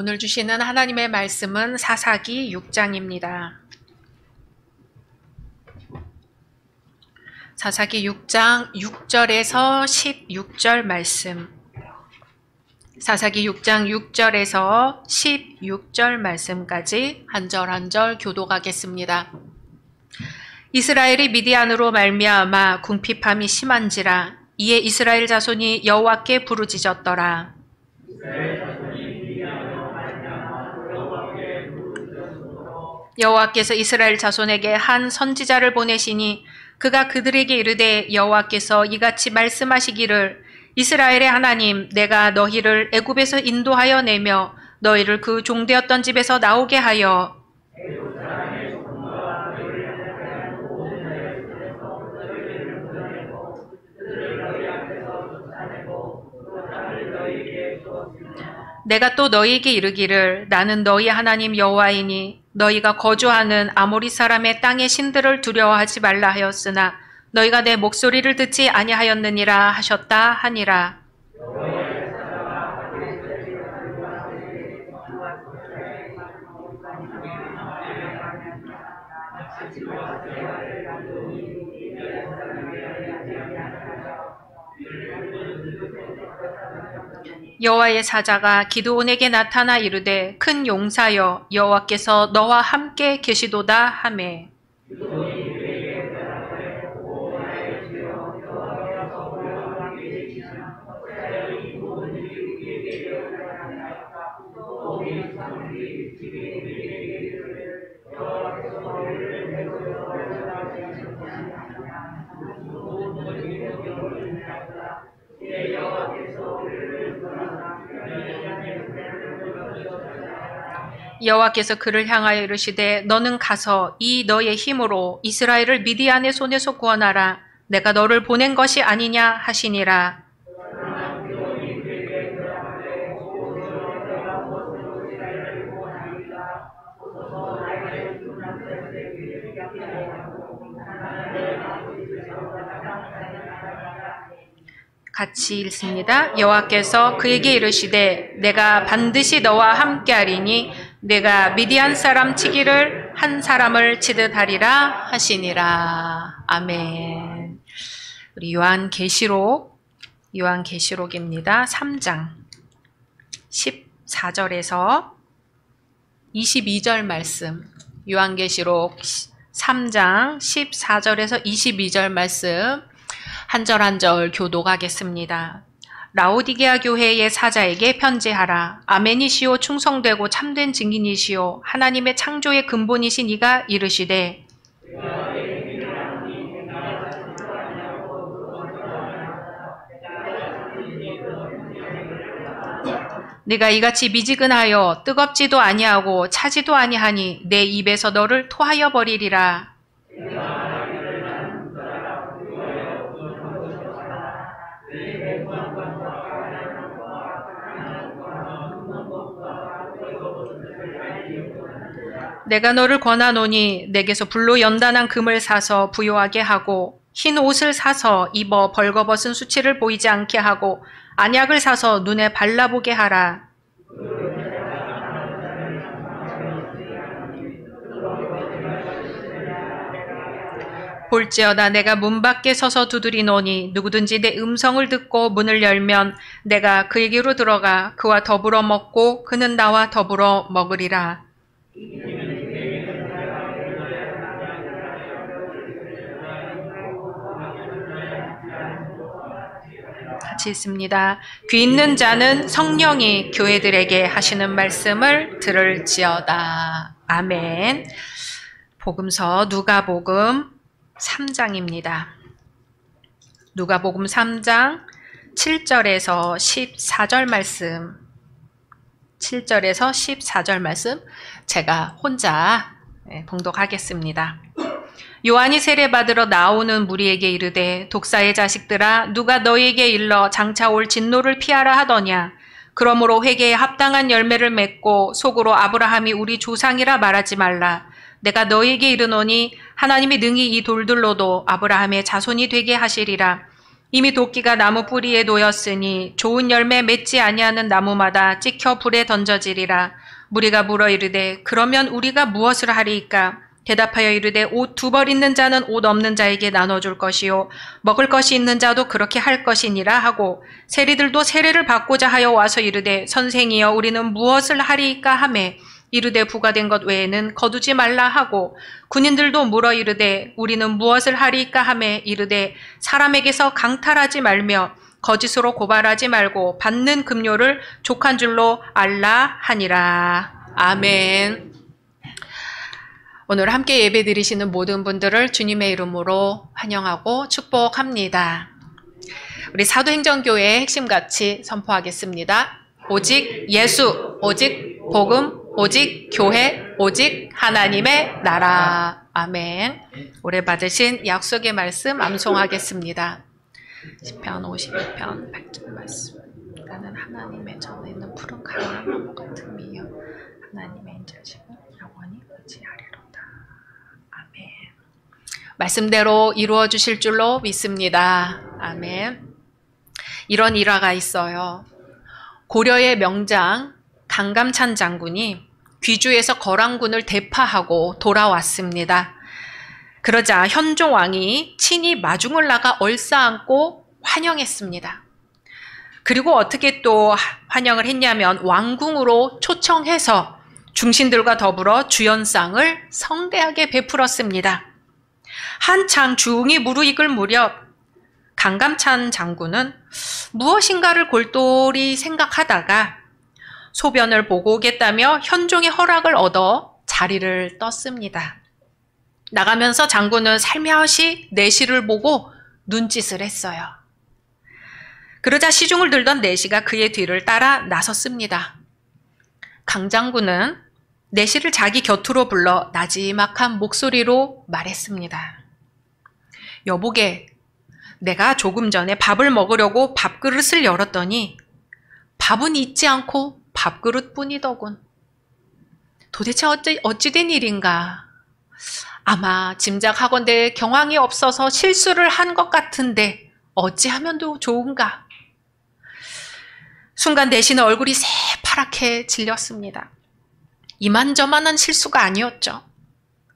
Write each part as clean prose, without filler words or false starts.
오늘 주시는 하나님의 말씀은 사사기 6장입니다. 사사기 6장 6절에서 16절 말씀. 사사기 6장 6절에서 16절 말씀까지 한 절 한 절 교독하겠습니다. 이스라엘이 미디안으로 말미암아 궁핍함이 심한지라. 이에 이스라엘 자손이 여호와께 부르짖었더라. 여호와께서 이스라엘 자손에게 한 선지자를 보내시니 그가 그들에게 이르되 여호와께서 이같이 말씀하시기를 이스라엘의 하나님 내가 너희를 애굽에서 인도하여 내며 너희를 그 종되었던 집에서 나오게 하여 내가 또 너희에게 이르기를 나는 너희 하나님 여호와이니 너희가 거주하는 아모리 사람의 땅의 신들을 두려워하지 말라 하였으나 너희가 내 목소리를 듣지 아니하였느니라 하셨다 하니라. 여호와의 사자가 기드온에게 나타나 이르되 큰 용사여 여호와께서 너와 함께 계시도다 하매 여호와께서 그를 향하여 이르시되 너는 가서 이 너의 힘으로 이스라엘을 미디안의 손에서 구원하라. 내가 너를 보낸 것이 아니냐 하시니라. 같이 읽습니다. 여호와께서 그에게 이르시되 내가 반드시 너와 함께하리니 내가 미디안 사람 치기를 한 사람을 치듯 하리라 하시니라. 아멘. 우리 요한계시록입니다. 3장 14절에서 22절 말씀. 요한계시록 3장 14절에서 22절 말씀 한 절 한 절 교독하겠습니다. 라오디게아 교회의 사자에게 편지하라. 아멘이시오 충성되고 참된 증인이시오 하나님의 창조의 근본이신 이가 이르시되 네가 이같이 미지근하여 뜨겁지도 아니하고 차지도 아니하니 내 입에서 너를 토하여 버리리라. 내가 너를 권하노니 내게서 불로 연단한 금을 사서 부요하게 하고 흰 옷을 사서 입어 벌거벗은 수치를 보이지 않게 하고 안약을 사서 눈에 발라보게 하라. 볼지어다 내가 문 밖에 서서 두드리노니 누구든지 내 음성을 듣고 문을 열면 내가 그에게로 들어가 그와 더불어 먹고 그는 나와 더불어 먹으리라. 같이 읽습니다. 귀 있는 자는 성령이 교회들에게 하시는 말씀을 들을지어다. 아멘. 복음서 누가복음 3장입니다. 누가복음 3장 7절에서 14절 말씀. 7절에서 14절 말씀 제가 혼자 봉독하겠습니다. 요한이 세례받으러 나오는 무리에게 이르되 독사의 자식들아 누가 너희에게 일러 장차 올 진노를 피하라 하더냐. 그러므로 회개에 합당한 열매를 맺고 속으로 아브라함이 우리 조상이라 말하지 말라. 내가 너희에게 이르노니 하나님이 능히 이 돌들로도 아브라함의 자손이 되게 하시리라. 이미 도끼가 나무 뿌리에 놓였으니 좋은 열매 맺지 아니하는 나무마다 찍혀 불에 던져지리라. 무리가 물어 이르되 그러면 우리가 무엇을 하리이까? 대답하여 이르되 옷 2벌 있는 자는 옷 없는 자에게 나눠줄 것이요 먹을 것이 있는 자도 그렇게 할 것이니라 하고 세리들도 세례를 받고자 하여 와서 이르되 선생이여 우리는 무엇을 하리이까 하매 이르되 부과된 것 외에는 거두지 말라 하고 군인들도 물어 이르되 우리는 무엇을 하리이까 하매 이르되 사람에게서 강탈하지 말며 거짓으로 고발하지 말고 받는 급료를 족한 줄로 알라 하니라. 아멘. 오늘 함께 예배 드리시는 모든 분들을 주님의 이름으로 환영하고 축복합니다. 우리 사도행전교회의 핵심 가치 선포하겠습니다. 오직 예수, 오직 복음, 오직 교회, 오직 하나님의 나라. 아멘. 올해 받으신 약속의 말씀 암송하겠습니다. 시편 52편 100절 말씀. 나는 하나님의 전에 있는 푸른 가을나무 나무 같음이요 하나님의 인자심을 영원히 의지하리로다. 아멘. 말씀대로 이루어 주실 줄로 믿습니다. 아멘. 이런 일화가 있어요. 고려의 명장 강감찬 장군이 귀주에서 거란군을 대파하고 돌아왔습니다. 그러자 현종 왕이 친히 마중을 나가 얼싸안고 환영했습니다. 그리고 어떻게 또 환영을 했냐면 왕궁으로 초청해서 중신들과 더불어 주연상을 성대하게 베풀었습니다. 한창 주웅이 무르익을 무렵 강감찬 장군은 무엇인가를 골똘히 생각하다가 소변을 보고 오겠다며 현종의 허락을 얻어 자리를 떴습니다. 나가면서 장군은 살며시 내시를 보고 눈짓을 했어요. 그러자 시중을 들던 내시가 그의 뒤를 따라 나섰습니다. 강 장군은 내시를 자기 곁으로 불러 나지막한 목소리로 말했습니다. 여보게, 내가 조금 전에 밥을 먹으려고 밥그릇을 열었더니 밥은 있지 않고 밥그릇뿐이더군. 도대체 어찌 된 일인가? 아마 짐작하건대 경황이 없어서 실수를 한 것 같은데 어찌하면 더 좋은가? 순간 내시는 얼굴이 새파랗게 질렸습니다. 이만저만한 실수가 아니었죠.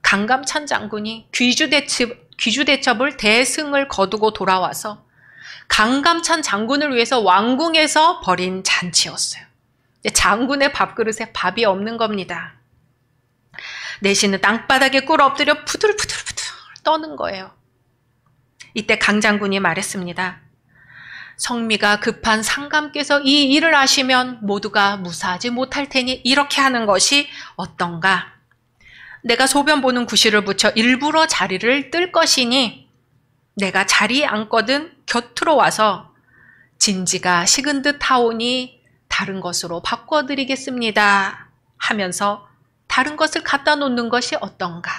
강감찬 장군이 귀주대첩을 대승을 거두고 돌아와서 강감찬 장군을 위해서 왕궁에서 벌인 잔치였어요. 장군의 밥그릇에 밥이 없는 겁니다. 내시는 땅바닥에 꿇어 엎드려 푸들푸들푸들 떠는 거예요. 이때 강 장군이 말했습니다. 성미가 급한 상감께서 이 일을 하시면 모두가 무사하지 못할 테니 이렇게 하는 것이 어떤가? 내가 소변 보는 구실을 붙여 일부러 자리를 뜰 것이니 내가 자리에 앉거든 곁으로 와서 진지가 식은 듯 하오니 다른 것으로 바꿔드리겠습니다 하면서 다른 것을 갖다 놓는 것이 어떤가?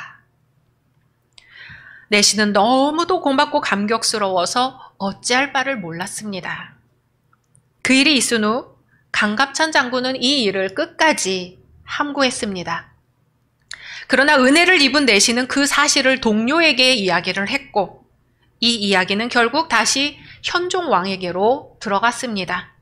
내시는 너무도 고맙고 감격스러워서 어찌할 바를 몰랐습니다. 그 일이 있은 후 강감찬 장군은 이 일을 끝까지 함구했습니다. 그러나 은혜를 입은 내시는 그 사실을 동료에게 이야기를 했고 이 이야기는 결국 다시 현종 왕에게로 들어갔습니다.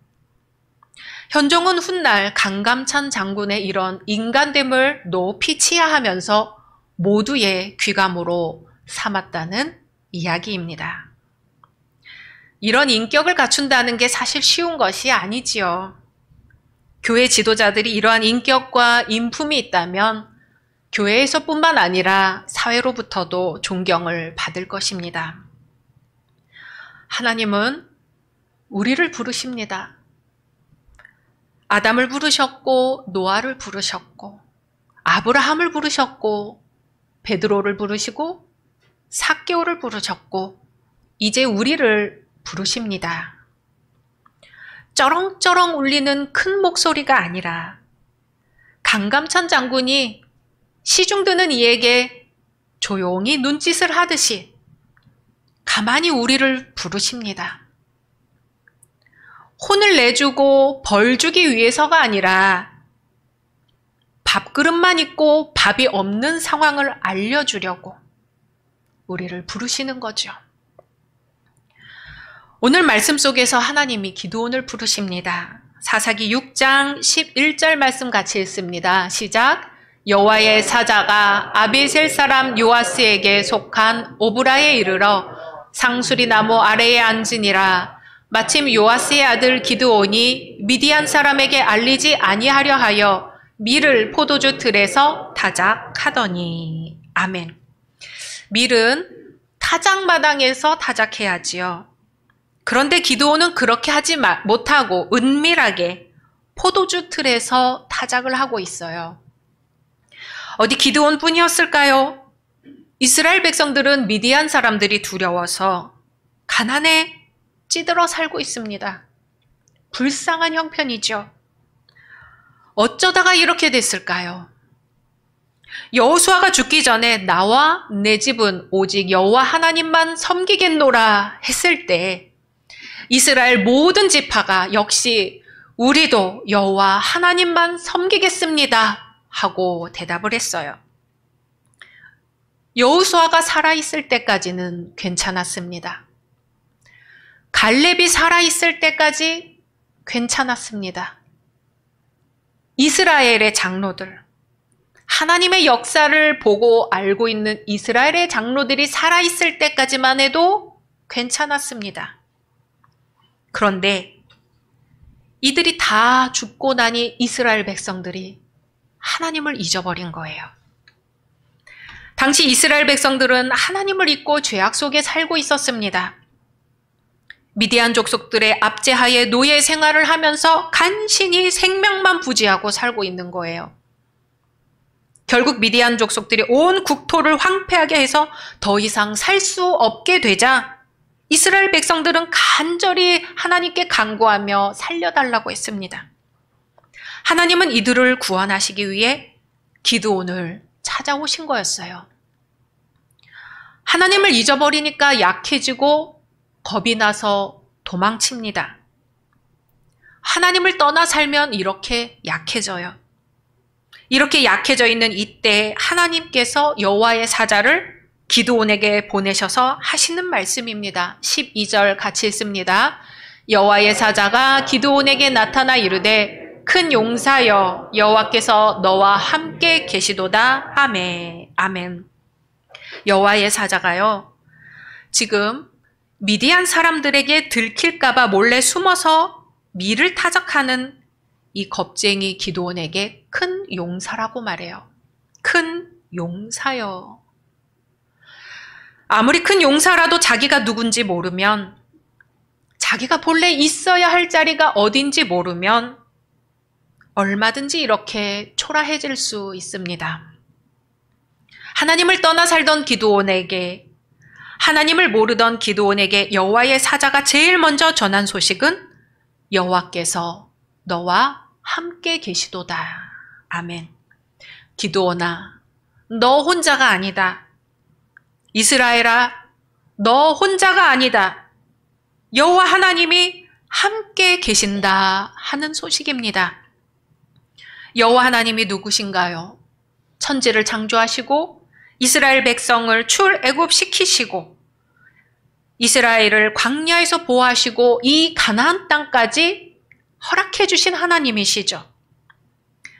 현종은 훗날 강감찬 장군의 이런 인간됨을 높이 치하하면서 모두의 귀감으로 삼았다는 이야기입니다. 이런 인격을 갖춘다는 게 사실 쉬운 것이 아니지요. 교회 지도자들이 이러한 인격과 인품이 있다면 교회에서뿐만 아니라 사회로부터도 존경을 받을 것입니다. 하나님은 우리를 부르십니다. 아담을 부르셨고 노아를 부르셨고 아브라함을 부르셨고 베드로를 부르시고 삭개오를 부르셨고 이제 우리를 부르십니다. 쩌렁쩌렁 울리는 큰 목소리가 아니라 강감찬 장군이 시중 드는 이에게 조용히 눈짓을 하듯이 가만히 우리를 부르십니다. 혼을 내주고 벌 주기 위해서가 아니라 밥그릇만 있고 밥이 없는 상황을 알려주려고 우리를 부르시는 거죠. 오늘 말씀 속에서 하나님이 기드온을 부르십니다. 사사기 6장 11절 말씀 같이 읽습니다. 시작. 여호와의 사자가 아비에셀 사람 요아스에게 속한 오브라에 이르러 상수리 나무 아래에 앉으니라. 마침 요아스의 아들 기드온이 미디안 사람에게 알리지 아니하려 하여 밀을 포도주 틀에서 타작하더니. 아멘. 밀은 타작마당에서 타작해야지요. 그런데 기드온은 그렇게 하지 못하고 은밀하게 포도주 틀에서 타작을 하고 있어요. 어디 기드온 뿐이었을까요? 이스라엘 백성들은 미디안 사람들이 두려워서 가난에 찌들어 살고 있습니다. 불쌍한 형편이죠. 어쩌다가 이렇게 됐을까요? 여호수아가 죽기 전에 나와 내 집은 오직 여호와 하나님만 섬기겠노라 했을 때 이스라엘 모든 지파가 역시 우리도 여호와 하나님만 섬기겠습니다 하고 대답을 했어요. 여호수아가 살아있을 때까지는 괜찮았습니다. 갈렙이 살아있을 때까지 괜찮았습니다. 이스라엘의 장로들, 하나님의 역사를 보고 알고 있는 이스라엘의 장로들이 살아있을 때까지만 해도 괜찮았습니다. 그런데 이들이 다 죽고 나니 이스라엘 백성들이 하나님을 잊어버린 거예요. 당시 이스라엘 백성들은 하나님을 잊고 죄악 속에 살고 있었습니다. 미디안 족속들의 압제하에 노예 생활을 하면서 간신히 생명만 부지하고 살고 있는 거예요. 결국 미디안 족속들이 온 국토를 황폐하게 해서 더 이상 살 수 없게 되자 이스라엘 백성들은 간절히 하나님께 간구하며 살려달라고 했습니다. 하나님은 이들을 구원하시기 위해 기드온을 찾아오신 거였어요. 하나님을 잊어버리니까 약해지고 겁이 나서 도망칩니다. 하나님을 떠나 살면 이렇게 약해져요. 이렇게 약해져 있는 이때 하나님께서 여호와의 사자를 기드온에게 보내셔서 하시는 말씀입니다. 12절 같이 읽습니다. 여호와의 사자가 기드온에게 나타나 이르되 큰 용사여 여호와께서 너와 함께 계시도다. 아멘. 아멘. 여호와의 사자가요, 지금 미디안 사람들에게 들킬까봐 몰래 숨어서 밀을 타작하는 이 겁쟁이 기드온에게 큰 용사라고 말해요. 큰 용사요. 아무리 큰 용사라도 자기가 누군지 모르면, 자기가 본래 있어야 할 자리가 어딘지 모르면 얼마든지 이렇게 초라해질 수 있습니다. 하나님을 떠나 살던 기드온에게, 하나님을 모르던 기드온에게 여호와의 사자가 제일 먼저 전한 소식은 여호와께서 너와 함께 계시도다. 아멘. 기드온아, 너 혼자가 아니다. 이스라엘아, 너 혼자가 아니다. 여호와 하나님이 함께 계신다 하는 소식입니다. 여호와 하나님이 누구신가요? 천지를 창조하시고 이스라엘 백성을 출애굽시키시고 이스라엘을 광야에서 보호하시고 이 가나안 땅까지 허락해 주신 하나님이시죠.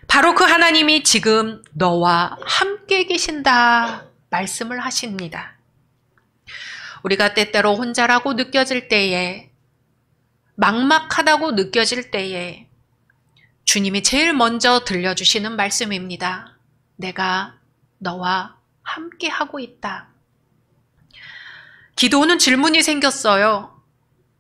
바로 그 하나님이 지금 너와 함께 계신다 말씀을 하십니다. 우리가 때때로 혼자라고 느껴질 때에, 막막하다고 느껴질 때에 주님이 제일 먼저 들려주시는 말씀입니다. 내가 너와 함께 하고 있다. 기드온은 질문이 생겼어요.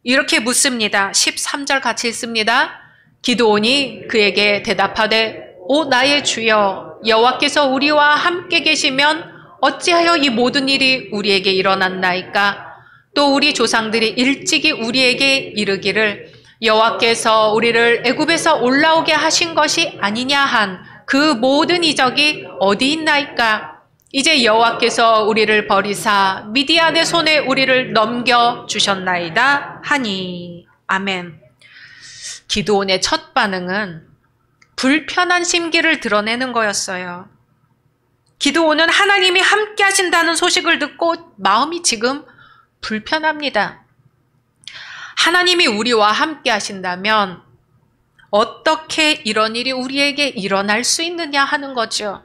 이렇게 묻습니다. 13절 같이 읽습니다. 기드온이 그에게 대답하되 오 나의 주여, 여호와께서 우리와 함께 계시면 어찌하여 이 모든 일이 우리에게 일어났나이까? 또 우리 조상들이 일찍이 우리에게 이르기를 여호와께서 우리를 애굽에서 올라오게 하신 것이 아니냐 한 그 모든 이적이 어디 있나이까? 이제 여호와께서 우리를 버리사 미디안의 손에 우리를 넘겨주셨나이다 하니. 아멘. 기드온의 첫 반응은 불편한 심기를 드러내는 거였어요. 기드온은 하나님이 함께 하신다는 소식을 듣고 마음이 지금 불편합니다. 하나님이 우리와 함께 하신다면 어떻게 이런 일이 우리에게 일어날 수 있느냐 하는 거죠.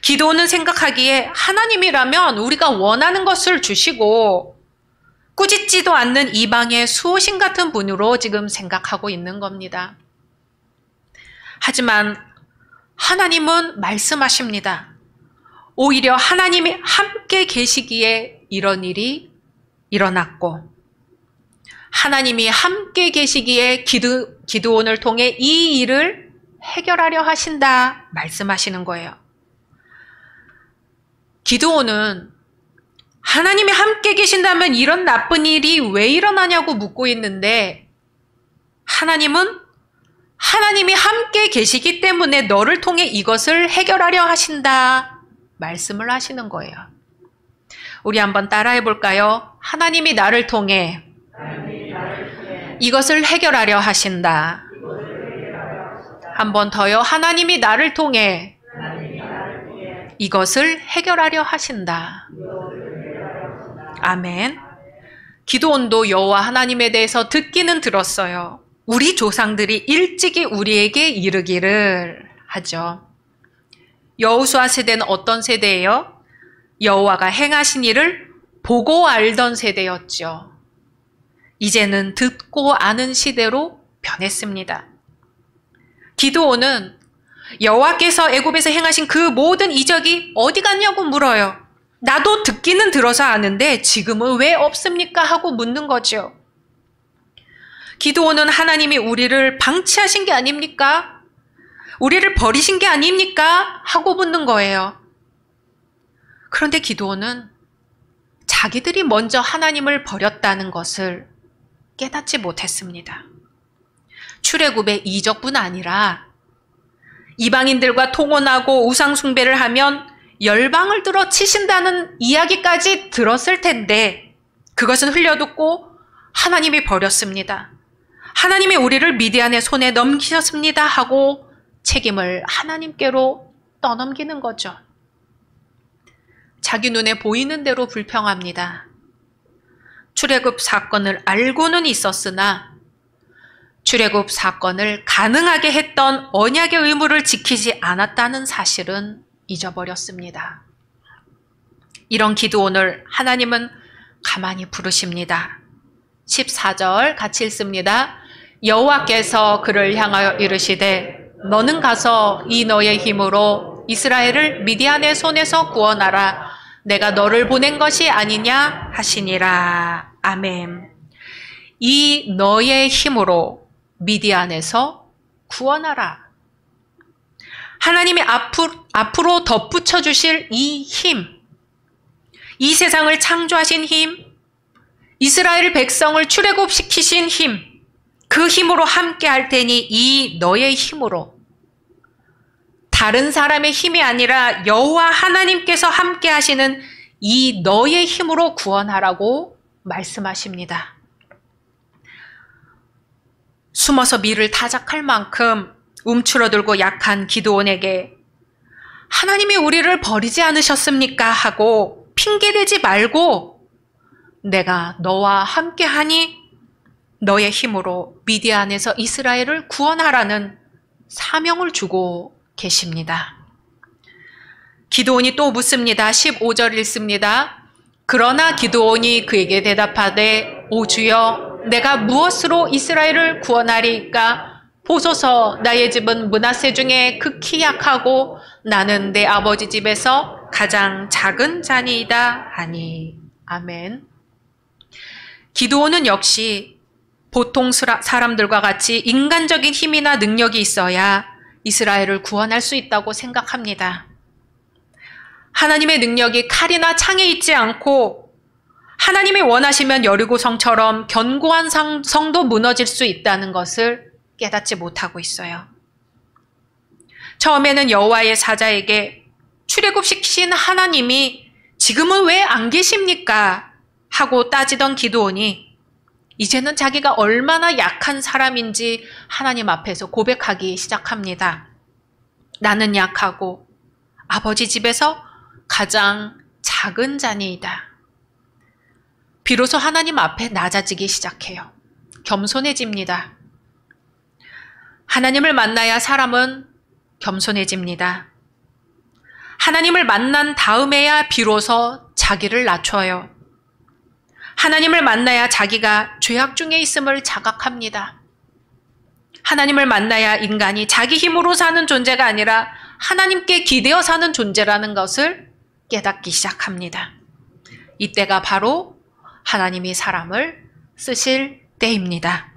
기도는 생각하기에 하나님이라면 우리가 원하는 것을 주시고 꾸짖지도 않는 이방의 수호신 같은 분으로 지금 생각하고 있는 겁니다. 하지만 하나님은 말씀하십니다. 오히려 하나님이 함께 계시기에 이런 일이 일어났고 하나님이 함께 계시기에 기드온을 통해 이 일을 해결하려 하신다 말씀하시는 거예요. 기드온은 하나님이 함께 계신다면 이런 나쁜 일이 왜 일어나냐고 묻고 있는데 하나님은 하나님이 함께 계시기 때문에 너를 통해 이것을 해결하려 하신다 말씀을 하시는 거예요. 우리 한번 따라해 볼까요? 하나님이 나를 통해 이것을 해결하려 하신다. 한 번 더요. 하나님이 나를 통해 이것을 해결하려 하신다. 아멘. 기드온도 여호와 하나님에 대해서 듣기는 들었어요. 우리 조상들이 일찍이 우리에게 이르기를 하죠. 여호수아 세대는 어떤 세대예요? 여호와가 행하신 일을 보고 알던 세대였죠. 이제는 듣고 아는 시대로 변했습니다. 기드온은 여호와께서 애굽에서 행하신 그 모든 이적이 어디 갔냐고 물어요. 나도 듣기는 들어서 아는데 지금은 왜 없습니까? 하고 묻는 거죠. 기드온은 하나님이 우리를 방치하신 게 아닙니까? 우리를 버리신 게 아닙니까? 하고 묻는 거예요. 그런데 기드온은 자기들이 먼저 하나님을 버렸다는 것을 깨닫지 못했습니다. 출애굽의 이적뿐 아니라 이방인들과 통혼하고 우상 숭배를 하면 열방을 들어 치신다는 이야기까지 들었을 텐데 그것은 흘려듣고 하나님이 버렸습니다. 하나님이 우리를 미디안의 손에 넘기셨습니다 하고 책임을 하나님께로 떠넘기는 거죠. 자기 눈에 보이는 대로 불평합니다. 출애굽 사건을 알고는 있었으나 출애굽 사건을 가능하게 했던 언약의 의무를 지키지 않았다는 사실은 잊어버렸습니다. 이런 기드온을 하나님은 가만히 부르십니다. 14절 같이 읽습니다. 여호와께서 그를 향하여 이르시되 너는 가서 이 너의 힘으로 이스라엘을 미디안의 손에서 구원하라. 내가 너를 보낸 것이 아니냐 하시니라. 아멘. 이 너의 힘으로 미디안에서 구원하라. 하나님이 앞으로 덧붙여 주실 이 힘, 이 세상을 창조하신 힘, 이스라엘 백성을 출애굽시키신 힘, 그 힘으로 함께 할 테니 이 너의 힘으로, 다른 사람의 힘이 아니라 여호와 하나님께서 함께 하시는 이 너의 힘으로 구원하라고 말씀하십니다. 숨어서 미를 타작할 만큼 움츠러들고 약한 기드온에게 하나님이 우리를 버리지 않으셨습니까? 하고 핑계대지 말고 내가 너와 함께하니 너의 힘으로 미디안에서 이스라엘을 구원하라는 사명을 주고 계십니다. 기드온이 또 묻습니다. 15절 읽습니다. 그러나 기드온이 그에게 대답하되 오 주여 내가 무엇으로 이스라엘을 구원하리이까? 보소서 나의 집은 므낫세 중에 극히 약하고 나는 내 아버지 집에서 가장 작은 자니이다 하니. 아멘. 기드온은 역시 보통 사람들과 같이 인간적인 힘이나 능력이 있어야 이스라엘을 구원할 수 있다고 생각합니다. 하나님의 능력이 칼이나 창에 있지 않고 하나님이 원하시면 여리고성처럼 견고한 성도 무너질 수 있다는 것을 깨닫지 못하고 있어요. 처음에는 여호와의 사자에게 출애굽시키신 하나님이 지금은 왜 안 계십니까? 하고 따지던 기드온이 이제는 자기가 얼마나 약한 사람인지 하나님 앞에서 고백하기 시작합니다. 나는 약하고 아버지 집에서 가장 작은 자니이다. 비로소 하나님 앞에 낮아지기 시작해요. 겸손해집니다. 하나님을 만나야 사람은 겸손해집니다. 하나님을 만난 다음에야 비로소 자기를 낮춰요. 하나님을 만나야 자기가 죄악 중에 있음을 자각합니다. 하나님을 만나야 인간이 자기 힘으로 사는 존재가 아니라 하나님께 기대어 사는 존재라는 것을 깨닫기 시작합니다. 이때가 바로 하나님이 사람을 쓰실 때입니다.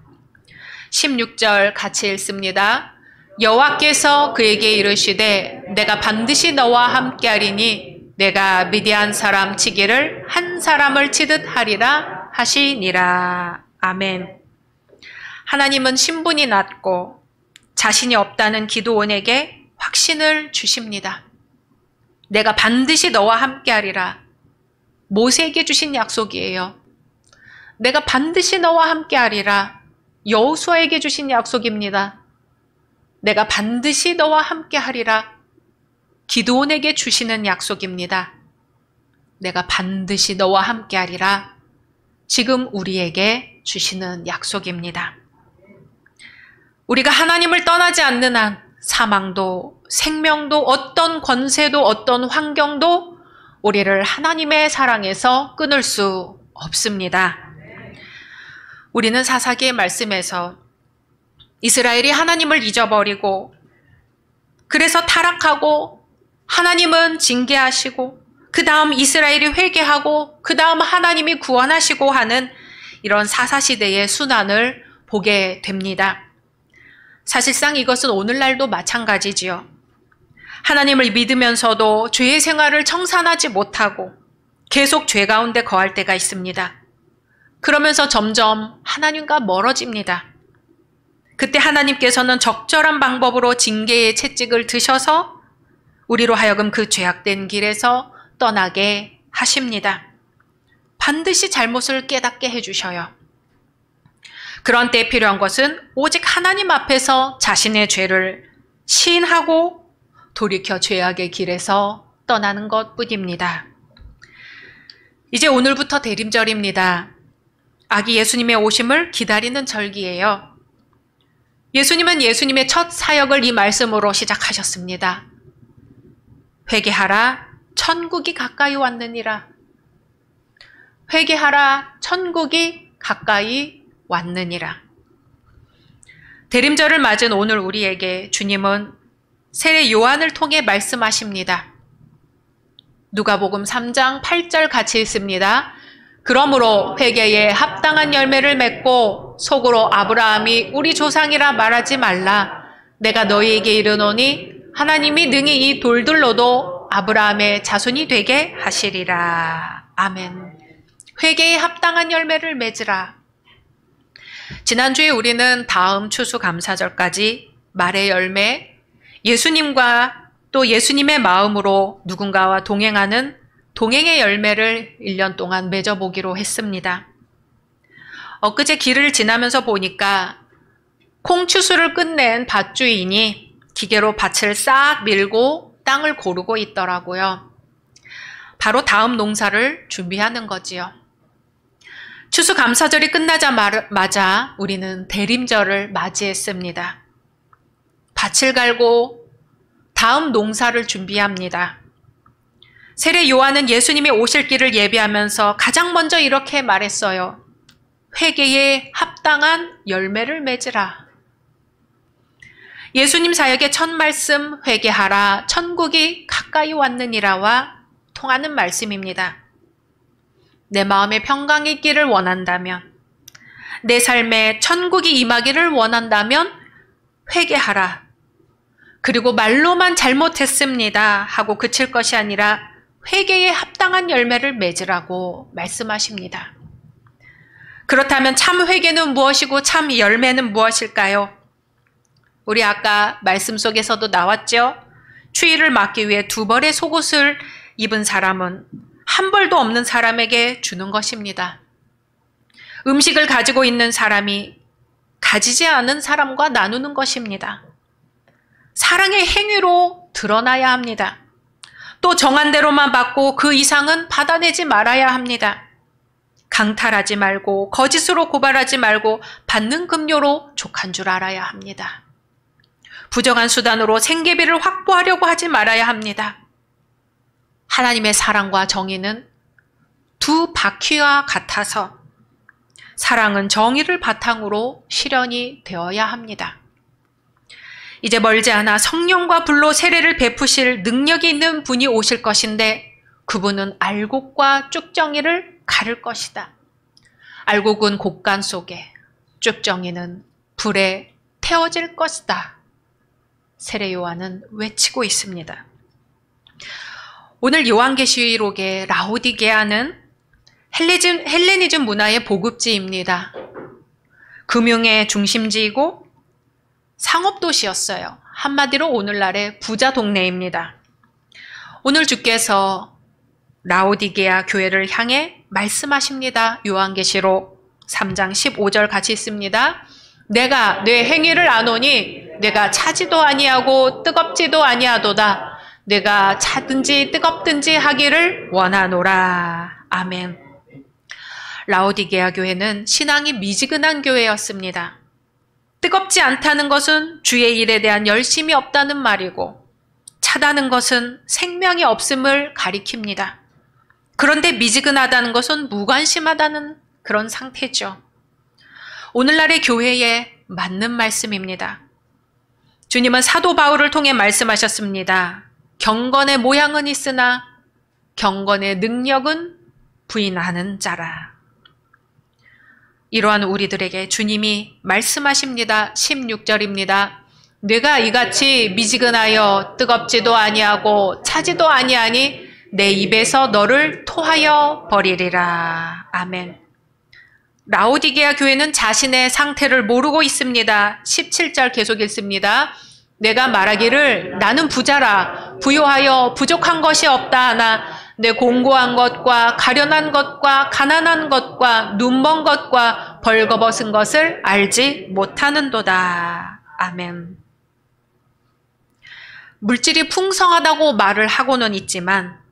16절 같이 읽습니다. 여호와께서 그에게 이르시되 내가 반드시 너와 함께하리니 내가 미디안 사람 치기를 한 사람을 치듯 하리라 하시니라. 아멘. 하나님은 신분이 낮고 자신이 없다는 기드온에게 확신을 주십니다. 내가 반드시 너와 함께하리라. 모세에게 주신 약속이에요. 내가 반드시 너와 함께하리라. 여호수아에게 주신 약속입니다. 내가 반드시 너와 함께하리라. 기드온에게 주시는 약속입니다. 내가 반드시 너와 함께하리라. 지금 우리에게 주시는 약속입니다. 우리가 하나님을 떠나지 않는 한 사망도 생명도 어떤 권세도 어떤 환경도 우리를 하나님의 사랑에서 끊을 수 없습니다. 우리는 사사기의 말씀에서 이스라엘이 하나님을 잊어버리고 그래서 타락하고 하나님은 징계하시고 그 다음 이스라엘이 회개하고 그 다음 하나님이 구원하시고 하는 이런 사사시대의 순환을 보게 됩니다. 사실상 이것은 오늘날도 마찬가지지요. 하나님을 믿으면서도 죄의 생활을 청산하지 못하고 계속 죄 가운데 거할 때가 있습니다. 그러면서 점점 하나님과 멀어집니다. 그때 하나님께서는 적절한 방법으로 징계의 채찍을 드셔서 우리로 하여금 그 죄악된 길에서 떠나게 하십니다. 반드시 잘못을 깨닫게 해주셔요. 그런 때에 필요한 것은 오직 하나님 앞에서 자신의 죄를 시인하고 돌이켜 죄악의 길에서 떠나는 것뿐입니다. 이제 오늘부터 대림절입니다. 아기 예수님의 오심을 기다리는 절기예요. 예수님은 예수님의 첫 사역을 이 말씀으로 시작하셨습니다. 회개하라, 천국이 가까이 왔느니라. 회개하라, 천국이 가까이 왔느니라. 대림절을 맞은 오늘 우리에게 주님은 세례 요한을 통해 말씀하십니다. 누가복음 3장 8절 같이 읽습니다. 그러므로 회개에 합당한 열매를 맺고 속으로 아브라함이 우리 조상이라 말하지 말라. 내가 너희에게 이르노니 하나님이 능히 이 돌들로도 아브라함의 자손이 되게 하시리라. 아멘. 회개에 합당한 열매를 맺으라. 지난주에 우리는 다음 추수감사절까지 말의 열매, 예수님과 또 예수님의 마음으로 누군가와 동행하는 동행의 열매를 1년 동안 맺어보기로 했습니다. 엊그제 길을 지나면서 보니까 콩추수를 끝낸 밭주인이 기계로 밭을 싹 밀고 땅을 고르고 있더라고요. 바로 다음 농사를 준비하는 거지요. 추수감사절이 끝나자마자 우리는 대림절을 맞이했습니다. 밭을 갈고 다음 농사를 준비합니다. 세례 요한은 예수님이 오실 길을 예비하면서 가장 먼저 이렇게 말했어요. 회개에 합당한 열매를 맺으라. 예수님 사역의 첫 말씀 회개하라 천국이 가까이 왔느니라와 통하는 말씀입니다. 내 마음에 평강이 있기를 원한다면, 내 삶에 천국이 임하기를 원한다면 회개하라. 그리고 말로만 잘못했습니다 하고 그칠 것이 아니라 회개에 합당한 열매를 맺으라고 말씀하십니다. 그렇다면 참 회개는 무엇이고 참 열매는 무엇일까요? 우리 아까 말씀 속에서도 나왔죠? 추위를 막기 위해 2벌의 속옷을 입은 사람은 한 벌도 없는 사람에게 주는 것입니다. 음식을 가지고 있는 사람이 가지지 않은 사람과 나누는 것입니다. 사랑의 행위로 드러나야 합니다. 또 정한 대로만 받고 그 이상은 받아내지 말아야 합니다. 강탈하지 말고 거짓으로 고발하지 말고 받는 급료로 족한 줄 알아야 합니다. 부정한 수단으로 생계비를 확보하려고 하지 말아야 합니다. 하나님의 사랑과 정의는 두 바퀴와 같아서 사랑은 정의를 바탕으로 실현이 되어야 합니다. 이제 멀지 않아 성령과 불로 세례를 베푸실 능력이 있는 분이 오실 것인데 그분은 알곡과 쭉정이를 가를 것이다. 알곡은 곡간 속에, 쭉정이는 불에 태워질 것이다. 세례 요한은 외치고 있습니다. 오늘 요한계시록의 라오디게아는 헬레니즘 문화의 보급지입니다. 금융의 중심지이고 상업도시였어요. 한마디로 오늘날의 부자 동네입니다. 오늘 주께서 라오디게아 교회를 향해 말씀하십니다. 요한계시록 3장 15절 같이 있습니다. 내가 내 행위를 아노니 내가 차지도 아니하고 뜨겁지도 아니하도다. 내가 차든지 뜨겁든지 하기를 원하노라. 아멘. 라오디게아 교회는 신앙이 미지근한 교회였습니다. 뜨겁지 않다는 것은 주의 일에 대한 열심이 없다는 말이고 차다는 것은 생명이 없음을 가리킵니다. 그런데 미지근하다는 것은 무관심하다는 그런 상태죠. 오늘날의 교회에 맞는 말씀입니다. 주님은 사도 바울을 통해 말씀하셨습니다. 경건의 모양은 있으나 경건의 능력은 부인하는 자라. 이러한 우리들에게 주님이 말씀하십니다. 16절입니다. 내가 이같이 미지근하여 뜨겁지도 아니하고 차지도 아니하니 내 입에서 너를 토하여 버리리라. 아멘. 라오디게아 교회는 자신의 상태를 모르고 있습니다. 17절 계속 읽습니다. 내가 말하기를 나는 부자라 부요하여 부족한 것이 없다 하나 내 공고한 것과 가련한 것과 가난한 것과 눈먼 것과 벌거벗은 것을 알지 못하는도다. 아멘. 물질이 풍성하다고 말을 하고는 있지만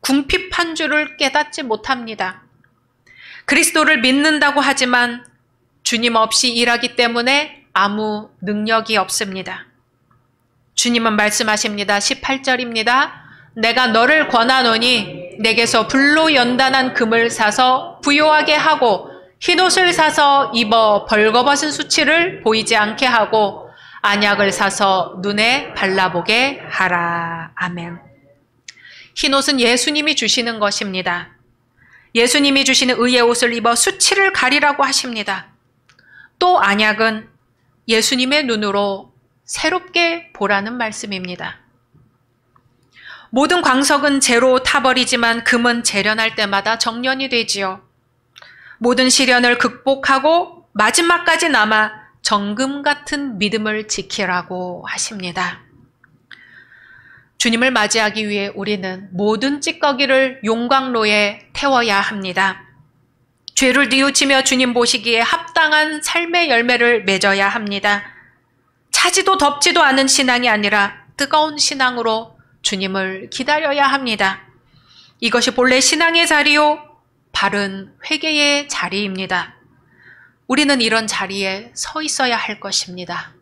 궁핍한 줄을 깨닫지 못합니다. 그리스도를 믿는다고 하지만 주님 없이 일하기 때문에 아무 능력이 없습니다. 주님은 말씀하십니다. 18절입니다. 내가 너를 권하노니 내게서 불로 연단한 금을 사서 부요하게 하고 흰옷을 사서 입어 벌거벗은 수치를 보이지 않게 하고 안약을 사서 눈에 발라보게 하라. 아멘. 흰옷은 예수님이 주시는 것입니다. 예수님이 주시는 의의 옷을 입어 수치를 가리라고 하십니다. 또 안약은 예수님의 눈으로 새롭게 보라는 말씀입니다. 모든 광석은 재로 타버리지만 금은 재련할 때마다 정련이 되지요. 모든 시련을 극복하고 마지막까지 남아 정금 같은 믿음을 지키라고 하십니다. 주님을 맞이하기 위해 우리는 모든 찌꺼기를 용광로에 태워야 합니다. 죄를 뉘우치며 주님 보시기에 합당한 삶의 열매를 맺어야 합니다. 차지도 덥지도 않은 신앙이 아니라 뜨거운 신앙으로 주님을 기다려야 합니다. 이것이 본래 신앙의 자리요, 바른 회개의 자리입니다. 우리는 이런 자리에 서 있어야 할 것입니다.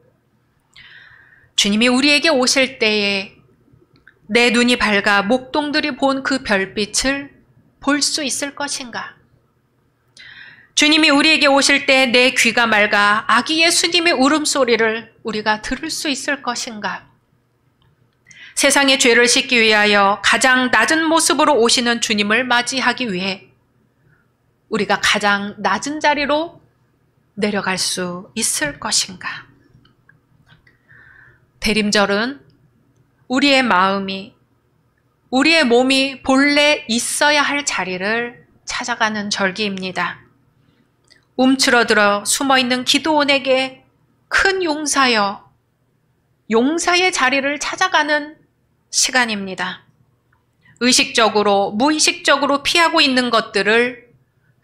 주님이 우리에게 오실 때에 내 눈이 밝아 목동들이 본 그 별빛을 볼 수 있을 것인가? 주님이 우리에게 오실 때 내 귀가 맑아 아기 예수님의 울음소리를 우리가 들을 수 있을 것인가? 세상의 죄를 씻기 위하여 가장 낮은 모습으로 오시는 주님을 맞이하기 위해 우리가 가장 낮은 자리로 내려갈 수 있을 것인가? 대림절은 우리의 마음이, 우리의 몸이 본래 있어야 할 자리를 찾아가는 절기입니다. 움츠러들어 숨어있는 기도원에게 큰 용사여, 용사의 자리를 찾아가는 시간입니다. 의식적으로, 무의식적으로 피하고 있는 것들을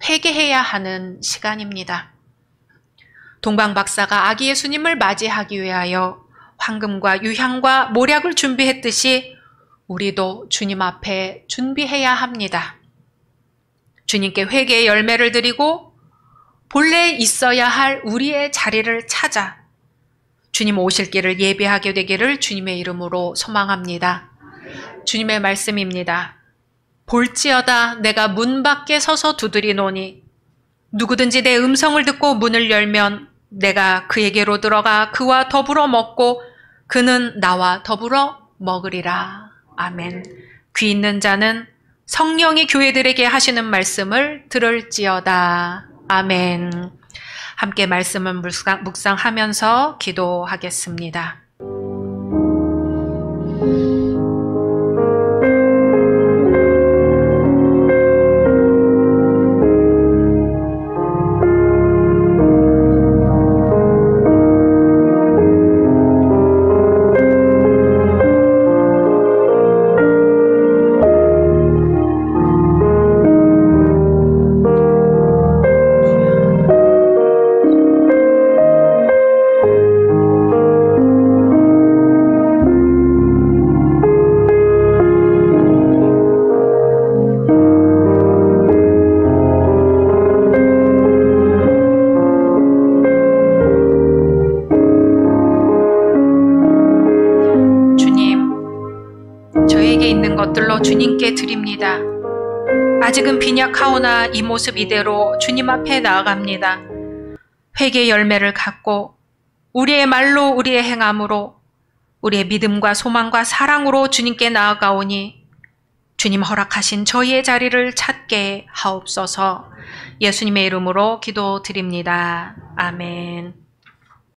회개해야 하는 시간입니다. 동방 박사가 아기 예수님을 맞이하기 위하여 황금과 유향과 모략을 준비했듯이 우리도 주님 앞에 준비해야 합니다. 주님께 회개의 열매를 드리고 본래 있어야 할 우리의 자리를 찾아 주님 오실 길을 예배하게 되기를 주님의 이름으로 소망합니다. 주님의 말씀입니다. 볼지어다 내가 문 밖에 서서 두드리노니 누구든지 내 음성을 듣고 문을 열면 내가 그에게로 들어가 그와 더불어 먹고 그는 나와 더불어 먹으리라. 아멘. 귀 있는 자는 성령이 교회들에게 하시는 말씀을 들을지어다. 아멘. 함께 말씀을 묵상하면서 기도하겠습니다. 것들로 주님께 드립니다. 아직은 빈약하오나 이 모습 이대로 주님 앞에 나아갑니다. 회개의 열매를 갖고 우리의 말로 우리의 행함으로 우리의 믿음과 소망과 사랑으로 주님께 나아가오니 주님 허락하신 저희의 자리를 찾게 하옵소서. 예수님의 이름으로 기도드립니다. 아멘.